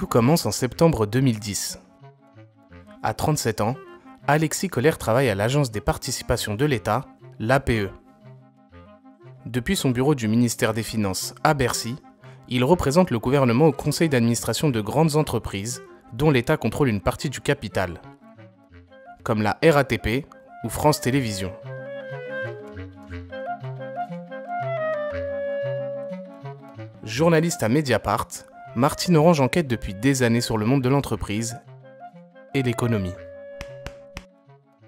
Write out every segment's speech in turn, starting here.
Tout commence en septembre 2010. À 37 ans, Alexis Coller travaille à l'Agence des participations de l'État, l'APE. Depuis son bureau du ministère des Finances à Bercy, il représente le gouvernement au conseil d'administration de grandes entreprises dont l'État contrôle une partie du capital, comme la RATP ou France Télévisions. Journaliste à Mediapart, Martine Orange enquête depuis des années sur le monde de l'entreprise et l'économie.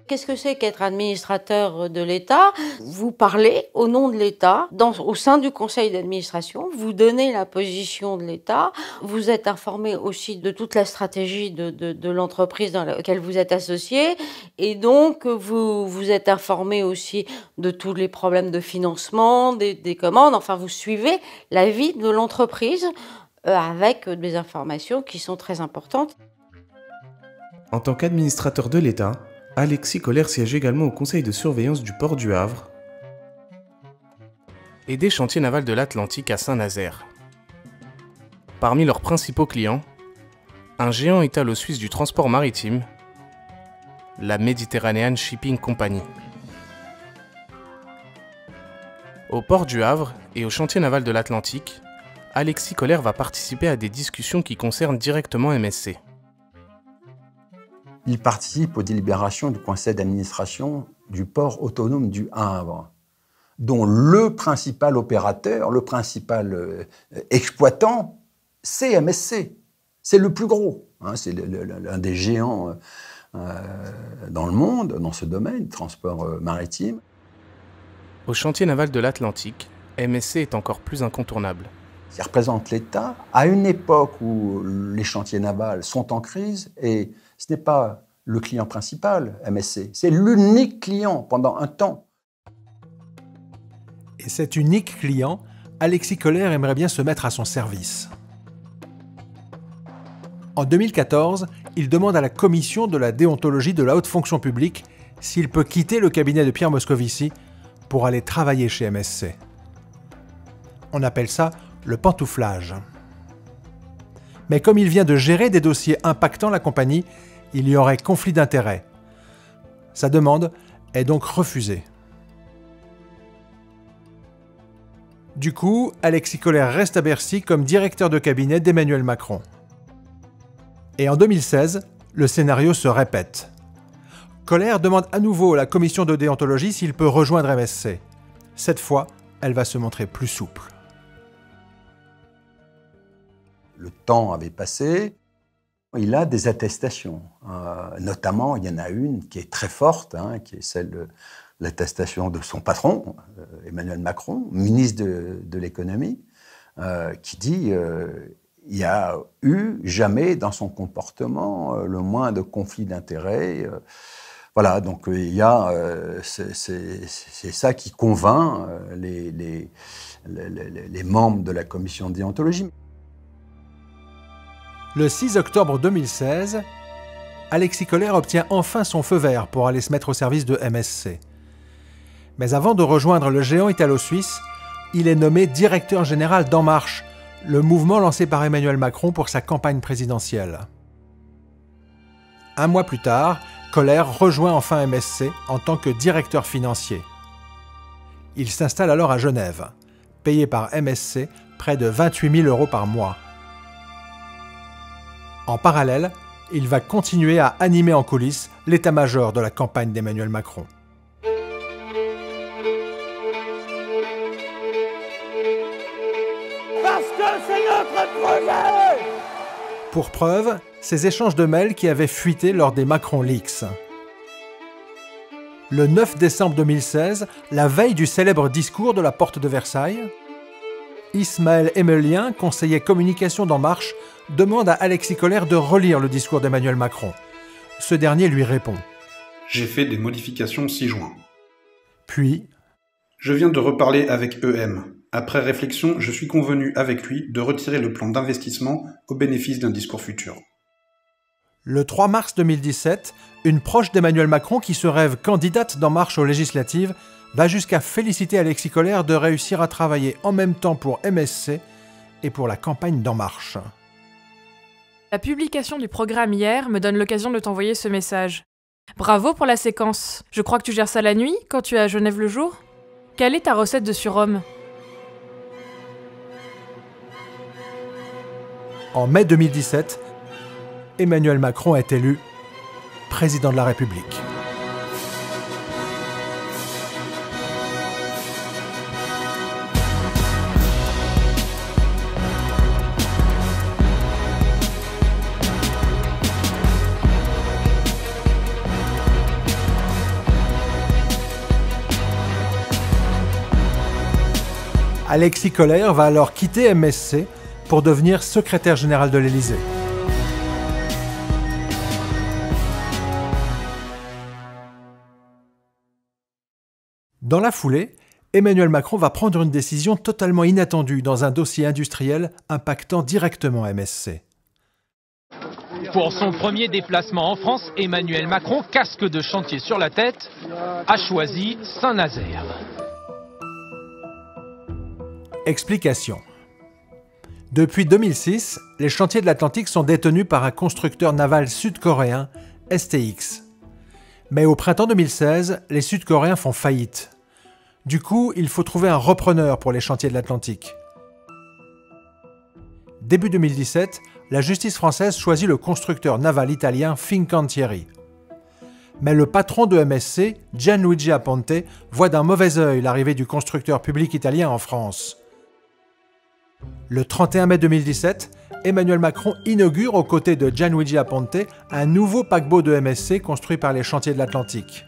Qu'est-ce que c'est qu'être administrateur de l'État? Vous parlez au nom de l'État, au sein du conseil d'administration, vous donnez la position de l'État, vous êtes informé aussi de toute la stratégie de l'entreprise dans laquelle vous êtes associé, et donc vous êtes informé aussi de tous les problèmes de financement, des commandes, enfin vous suivez la vie de l'entreprise avec des informations qui sont très importantes. En tant qu'administrateur de l'État, Alexis Coller siège également au conseil de surveillance du port du Havre et des chantiers navals de l'Atlantique à Saint-Nazaire. Parmi leurs principaux clients, un géant italo-suisse du transport maritime, la Mediterranean Shipping Company. Au port du Havre et au chantier naval de l'Atlantique, Alexis Coller va participer à des discussions qui concernent directement MSC. Il participe aux délibérations du conseil d'administration du port autonome du Havre, dont le principal opérateur, le principal exploitant, c'est MSC. C'est le plus gros. Hein, c'est l'un des géants dans le monde, dans ce domaine, transport maritime. Au chantier naval de l'Atlantique, MSC est encore plus incontournable. Il représente l'État à une époque où les chantiers navals sont en crise et ce n'est pas le client principal, MSC, c'est l'unique client pendant un temps. Et cet unique client, Alexis Coller aimerait bien se mettre à son service. En 2014, il demande à la commission de la déontologie de la haute fonction publique s'il peut quitter le cabinet de Pierre Moscovici pour aller travailler chez MSC. On appelle ça le pantouflage. Mais comme il vient de gérer des dossiers impactant la compagnie, il y aurait conflit d'intérêts. Sa demande est donc refusée. Du coup, Alexis Coller reste à Bercy comme directeur de cabinet d'Emmanuel Macron. Et en 2016, le scénario se répète. Coller demande à nouveau à la commission de déontologie s'il peut rejoindre MSC. Cette fois, elle va se montrer plus souple. Le temps avait passé, il a des attestations. Notamment, il y en a une qui est très forte, hein, qui est celle de l'attestation de son patron, Emmanuel Macron, ministre de l'économie, qui dit il n'y a eu jamais dans son comportement le moins de conflit d'intérêts. Voilà, donc il y a, c'est ça qui convainc les membres de la commission de déontologie. Le 6 octobre 2016, Alexis Coller obtient enfin son feu vert pour aller se mettre au service de MSC. Mais avant de rejoindre le géant italo-suisse, il est nommé directeur général d'En Marche, le mouvement lancé par Emmanuel Macron pour sa campagne présidentielle. Un mois plus tard, Coller rejoint enfin MSC en tant que directeur financier. Il s'installe alors à Genève, payé par MSC près de 28 000 € par mois. En parallèle, il va continuer à animer en coulisses l'état-major de la campagne d'Emmanuel Macron. Parce que c'est notre projet! Pour preuve, ces échanges de mails qui avaient fuité lors des Macron Leaks. Le 9 décembre 2016, la veille du célèbre discours de la Porte de Versailles, Ismaël Emelien, conseiller communication d'En Marche, demande à Alexis Coller de relire le discours d'Emmanuel Macron. Ce dernier lui répond. J'ai fait des modifications 6 juin. Puis, je viens de reparler avec EM. Après réflexion, je suis convenu avec lui de retirer le plan d'investissement au bénéfice d'un discours futur. Le 3 mars 2017, une proche d'Emmanuel Macron qui se rêve candidate d'En Marche aux législatives va jusqu'à féliciter Alexis Coller de réussir à travailler en même temps pour MSC et pour la campagne d'En Marche. La publication du programme hier me donne l'occasion de t'envoyer ce message. Bravo pour la séquence. Je crois que tu gères ça la nuit, quand tu es à Genève le jour? Quelle est ta recette de surhomme? En mai 2017, Emmanuel Macron est élu président de la République. Alexis Kohler va alors quitter MSC pour devenir secrétaire général de l'Élysée. Dans la foulée, Emmanuel Macron va prendre une décision totalement inattendue dans un dossier industriel impactant directement MSC. Pour son premier déplacement en France, Emmanuel Macron, casque de chantier sur la tête, a choisi Saint-Nazaire. Explication. Depuis 2006, les chantiers de l'Atlantique sont détenus par un constructeur naval sud-coréen, STX. Mais au printemps 2016, les Sud-Coréens font faillite. Du coup, il faut trouver un repreneur pour les chantiers de l'Atlantique. Début 2017, la justice française choisit le constructeur naval italien Fincantieri. Mais le patron de MSC, Gianluigi Aponte, voit d'un mauvais œil l'arrivée du constructeur public italien en France. Le 31 mai 2017, Emmanuel Macron inaugure aux côtés de Gianluigi Aponte un nouveau paquebot de MSC construit par les chantiers de l'Atlantique.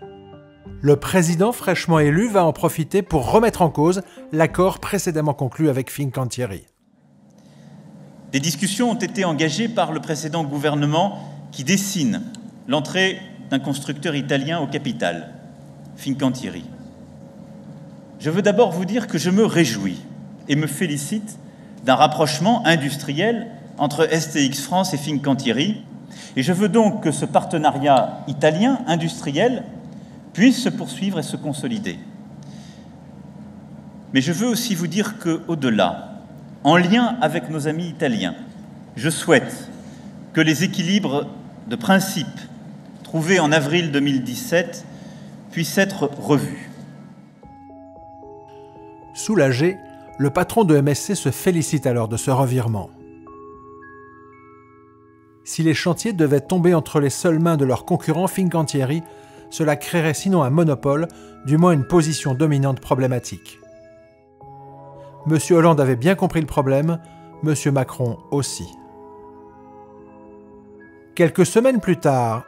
Le président fraîchement élu va en profiter pour remettre en cause l'accord précédemment conclu avec Fincantieri. Des discussions ont été engagées par le précédent gouvernement qui dessine l'entrée d'un constructeur italien au capital, Fincantieri. Je veux d'abord vous dire que je me réjouis et me félicite d'un rapprochement industriel entre STX France et Fincantieri, et je veux donc que ce partenariat italien industriel puisse se poursuivre et se consolider. Mais je veux aussi vous dire qu'au-delà, en lien avec nos amis italiens, je souhaite que les équilibres de principe trouvés en avril 2017 puissent être revus. Soulagé, le patron de MSC se félicite alors de ce revirement. Si les chantiers devaient tomber entre les seules mains de leur concurrent Fincantieri, cela créerait sinon un monopole, du moins une position dominante problématique. M. Hollande avait bien compris le problème, M. Macron aussi. Quelques semaines plus tard,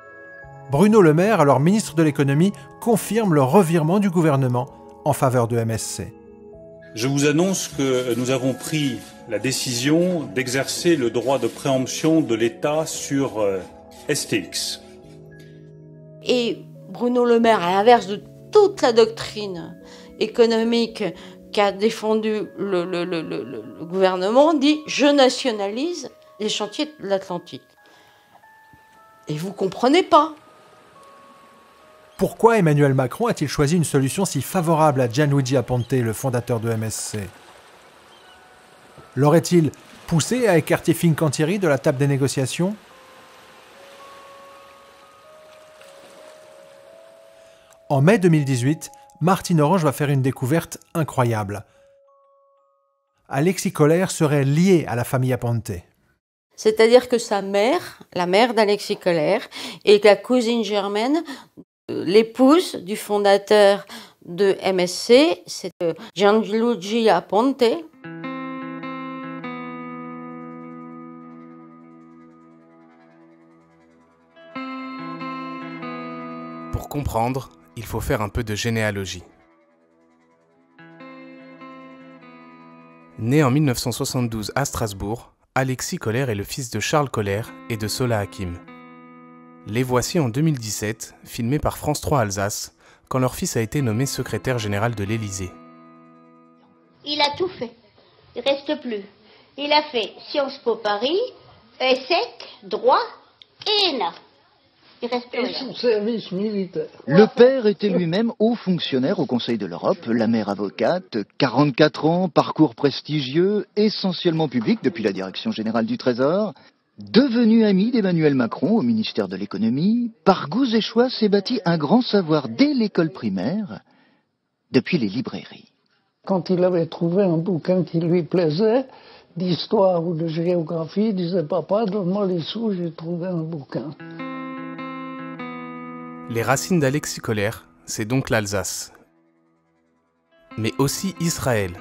Bruno Le Maire, alors ministre de l'économie, confirme le revirement du gouvernement en faveur de MSC. Je vous annonce que nous avons pris la décision d'exercer le droit de préemption de l'État sur STX. Et Bruno Le Maire, à l'inverse de toute la doctrine économique qu'a défendu le gouvernement, dit « je nationalise les chantiers de l'Atlantique ». Et vous ne comprenez pas. Pourquoi Emmanuel Macron a-t-il choisi une solution si favorable à Gianluigi Aponte, le fondateur de MSC? L'aurait-il poussé à écarter Fincantieri de la table des négociations? En mai 2018, Martine Orange va faire une découverte incroyable. Alexis Kohler serait lié à la famille Aponte. C'est-à-dire que sa mère, la mère d'Alexis Kohler, est la cousine germaine, l'épouse du fondateur de MSC, c'est Gianluigi Aponte. Pour comprendre, il faut faire un peu de généalogie. Né en 1972 à Strasbourg, Alexis Kohler est le fils de Charles Kohler et de Sola Hakim. Les voici en 2017, filmés par France 3 Alsace, quand leur fils a été nommé secrétaire général de l'Élysée. Il a tout fait. Il ne reste plus. Il a fait Sciences Po Paris, ESSEC, droit et ENA. Il reste plus rien. Son service militaire. Le père était lui-même haut fonctionnaire au Conseil de l'Europe, la mère avocate, 44 ans, parcours prestigieux, essentiellement public depuis la direction générale du Trésor. Devenu ami d'Emmanuel Macron au ministère de l'économie, par goûts et choix s'est bâti un grand savoir dès l'école primaire, depuis les librairies. Quand il avait trouvé un bouquin qui lui plaisait, d'histoire ou de géographie, il disait « Papa, donne-moi les sous, j'ai trouvé un bouquin ». Les racines d'Alexis Koller, c'est donc l'Alsace. Mais aussi Israël.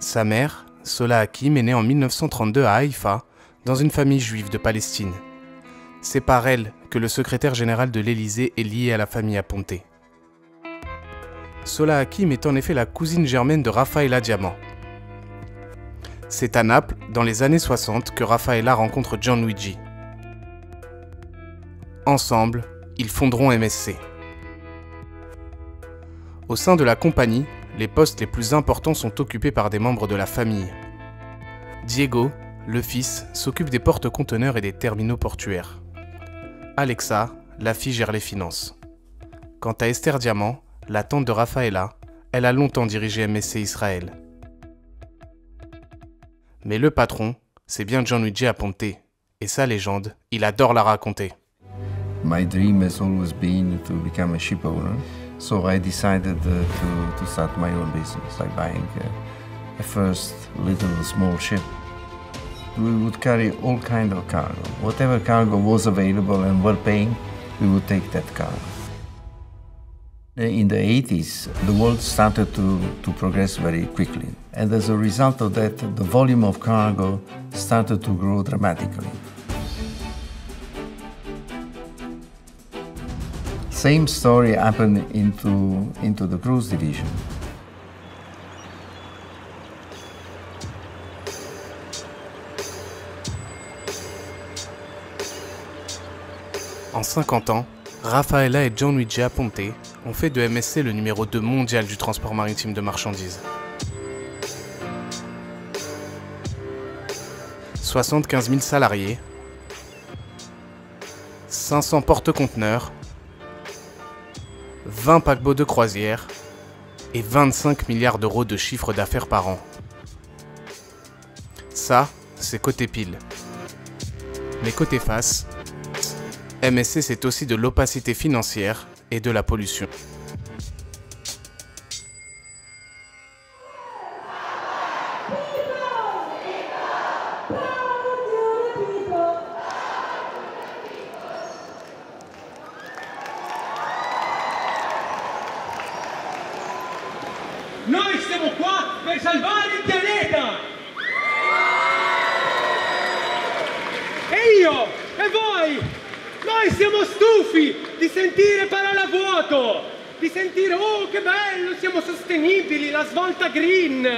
Sa mère, Sola Hakim, est née en 1932 à Haïfa, dans une famille juive de Palestine. C'est par elle que le secrétaire général de l'Élysée est lié à la famille Aponte. Sola Hakim est en effet la cousine germaine de Raffaella Diamant. C'est à Naples, dans les années 60, que Raffaella rencontre Gianluigi. Ensemble, ils fonderont MSC. Au sein de la compagnie, les postes les plus importants sont occupés par des membres de la famille. Diego, le fils, s'occupe des porte-conteneurs et des terminaux portuaires. Alexa, la fille, gère les finances. Quant à Esther Diamant, la tante de Raffaella, elle a longtemps dirigé MSC Israël. Mais le patron, c'est bien Gianluigi Aponte. Et sa légende, il adore la raconter. My dream has always been to become a ship owner, so I decided to start my own business, like buying a first little small ship. We would carry all kinds of cargo. Whatever cargo was available and well-paying, we would take that cargo. In the 80s, the world started to progress very quickly. And as a result of that, the volume of cargo started to grow dramatically. Same story happened into the cruise division. En 50 ans, Raffaella et Gianluigi Aponte ont fait de MSC le numéro 2 mondial du transport maritime de marchandises. 75 000 salariés, 500 porte-conteneurs, 20 paquebots de croisière et 25 milliards d'euros de chiffre d'affaires par an. Ça, c'est côté pile. Mais côté face, MSC, c'est aussi de l'opacité financière et de la pollution. Noi siamo qua per salvare il pianeta! E io? E voi? Noi siamo stufi di sentire parole a vuoto, di sentire oh che bello, siamo sostenibili, la svolta green.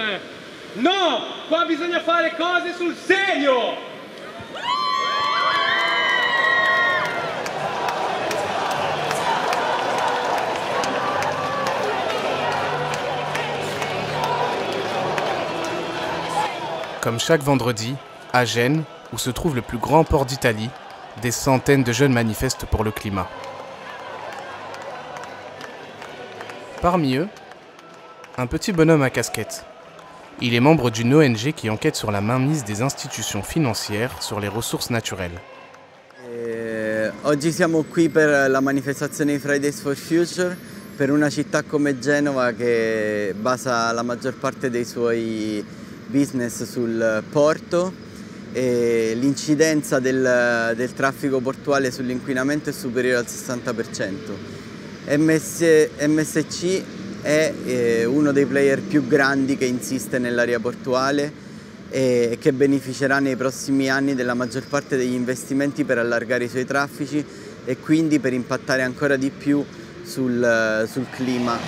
No, qua bisogna fare cose sul serio. Comme chaque vendredi, à Gênes, où se trouve le plus grand port d'Italie, des centaines de jeunes manifestent pour le climat. Parmi eux, un petit bonhomme à casquette. Il est membre d'une ONG qui enquête sur la mainmise des institutions financières sur les ressources naturelles. Oggi siamo qui per la manifestazione di Fridays for Future per una città come Genova che basa la maggior parte dei suoi business sul porto e l'incidenza del traffico portuale sull'inquinamento è superiore al 60%. MSC è uno dei player più grandi che insiste nell'area portuale e che beneficerà nei prossimi anni della maggior parte degli investimenti per allargare i suoi traffici e quindi per impattare ancora di più sul clima.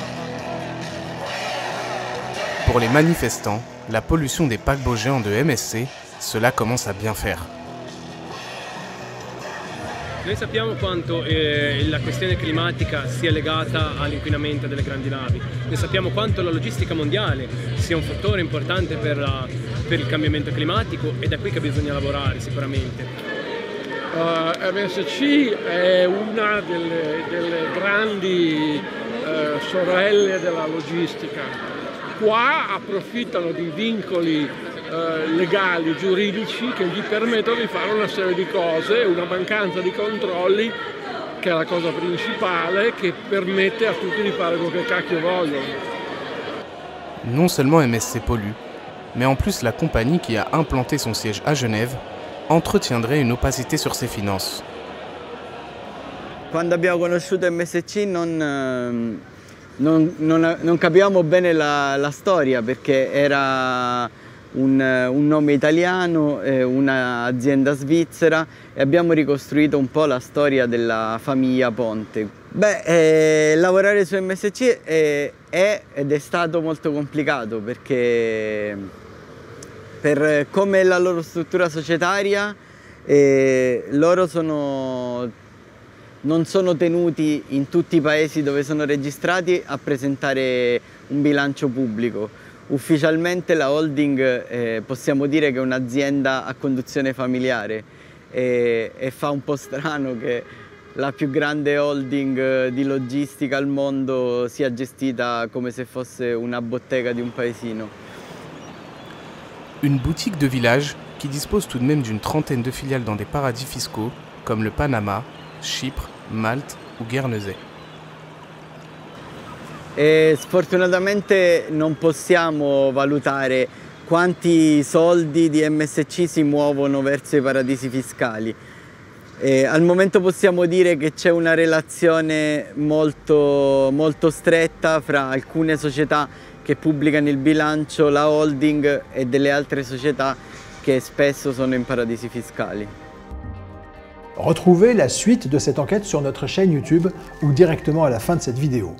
Pour les manifestants, la pollution des paquebots géants de MSC, cela commence à bien faire. Noi sappiamo quanto la questione climatica sia legata all'inquinamento delle grandi navi. Noi sappiamo quanto la logistica mondiale sia un fattore importante per il cambiamento climatico ed è qui che bisogna lavorare sicuramente. MSC è una delle grandi sorelle della logistica. Qua approfittano di vincoli legali, giuridici che gli permettono di fare una serie di cose, una mancanza di controlli che è la cosa principale che permette a tutti di fare quello che cacchio vogliono. Non seulement MSC pollue, mais en plus la compagnie qui a implanté son siège à Genève entretiendrait une opacité sur ses finances. Quando abbiamo conosciuto MSC non capivamo bene la storia perché era un nome italiano, un'azienda svizzera e abbiamo ricostruito un po' la storia della famiglia Ponte. Lavorare su MSC è ed è stato molto complicato perché per come è la loro struttura societaria loro non sono tenuti in tutti i paesi dove sono registrati a presentare un bilancio pubblico. Ufficialmente la holding possiamo dire che è un'azienda a conduzione familiare e fa un po' strano che la più grande holding di logistica al mondo sia gestita come se fosse una bottega di un paesino. Une boutique de village qui dispose tout de même d'une trentaine de filiales dans des paradis fiscaux comme le Panama, Chypre, Malte ou Guernesey. Sfortunatamente non possiamo valutare quanti soldi di MSC si muovono verso i paradisi fiscali. Al momento possiamo dire che c'è una relazione molto stretta fra alcune società che pubblicano il bilancio, la holding e delle altre società che spesso sono in paradisi fiscali. Retrouvez la suite de cette enquête sur notre chaîne YouTube ou directement à la fin de cette vidéo.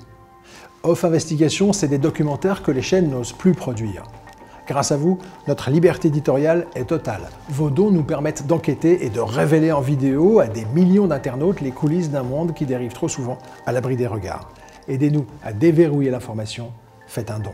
Off Investigation, c'est des documentaires que les chaînes n'osent plus produire. Grâce à vous, notre liberté éditoriale est totale. Vos dons nous permettent d'enquêter et de révéler en vidéo à des millions d'internautes les coulisses d'un monde qui dérive trop souvent à l'abri des regards. Aidez-nous à déverrouiller l'information, faites un don.